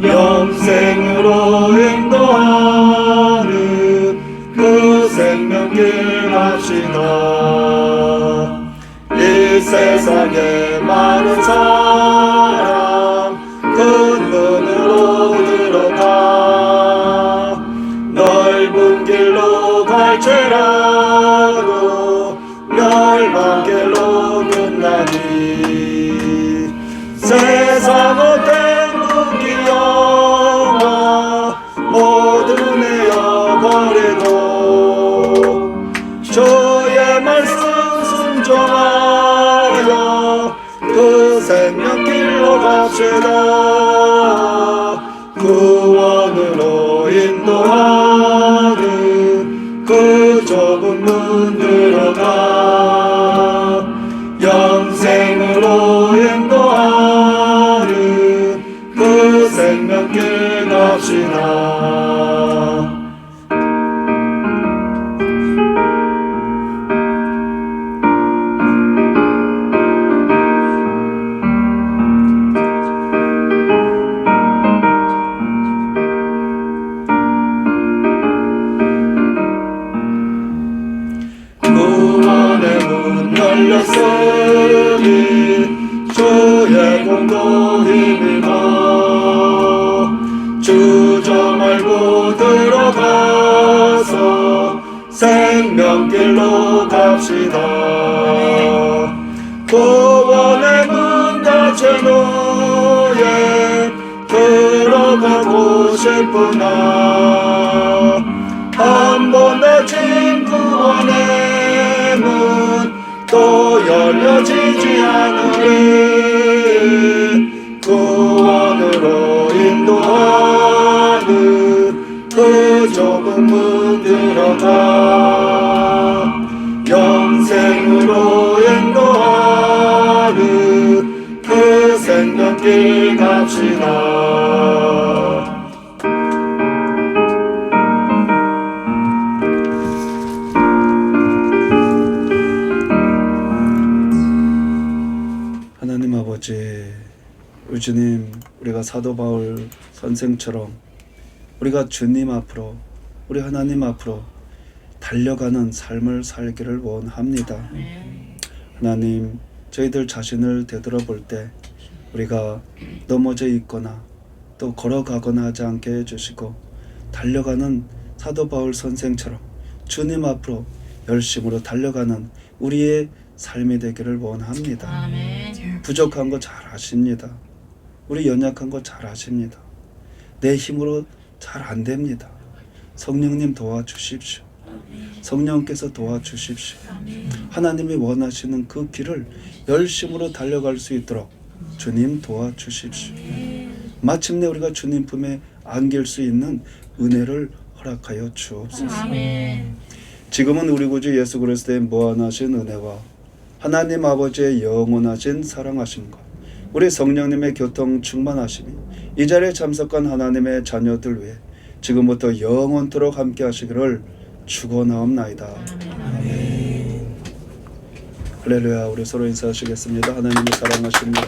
영생으로 인도하는 그 생명길 갑시다. 이 세상에 많은 사람 큰 문으로 들어가 넓은 길로 갈지라도 멸망길로 끝나니 세상 어떤 무기영화 모두 내어버리고 주의 말씀 순종하여 그 생명길로 갑시다. 구원으로 인도하는 그 좁은 문 들어가 영생으로 인도하는 그 생명길 갑시다. 열렸으니 주의 공도 힘입어 주저 말고 들어가서 생명길로 갑시다. 구원의 문 닫힌 후에 들어가고 싶으나 한 번 닫힌 구원의 문 또 열려지지 않으리. 구원으로 인도하는 그 좁은 문 들어가 영생으로 인도하는 그 생명길 갑시다.
하나님 아버지, 우리 주님, 우리가 사도 바울 선생처럼 우리가 주님 앞으로, 우리 하나님 앞으로 달려가는 삶을 살기를 원합니다. 하나님, 저희들 자신을 되돌아볼 때 우리가 넘어져 있거나 또 걸어가거나 하지 않게 해주시고 달려가는 사도 바울 선생처럼 주님 앞으로 열심으로 달려가는 우리의 삶이 되기를 원합니다.
아멘.
부족한 거 잘 아십니다. 우리 연약한 거 잘 아십니다. 내 힘으로 잘 안 됩니다. 성령님 도와주십시오. 성령께서 도와주십시오. 하나님이 원하시는 그 길을 열심으로 달려갈 수 있도록 주님 도와주십시오. 마침내 우리가 주님 품에 안길 수 있는 은혜를 허락하여 주옵소서.
아멘.
지금은 우리 구주 예수 그리스도의 무한하신 은혜와 하나님 아버지의 영원하신 사랑하심과 우리 성령님의 교통 충만하심이 이 자리에 참석한 하나님의 자녀들 위해 지금부터 영원토록 함께 하시기를 축원하옵나이다. 아멘. 할렐루야. 우리 서로 인사하시겠습니다. 하나님을 사랑하십니다.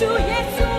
주 예수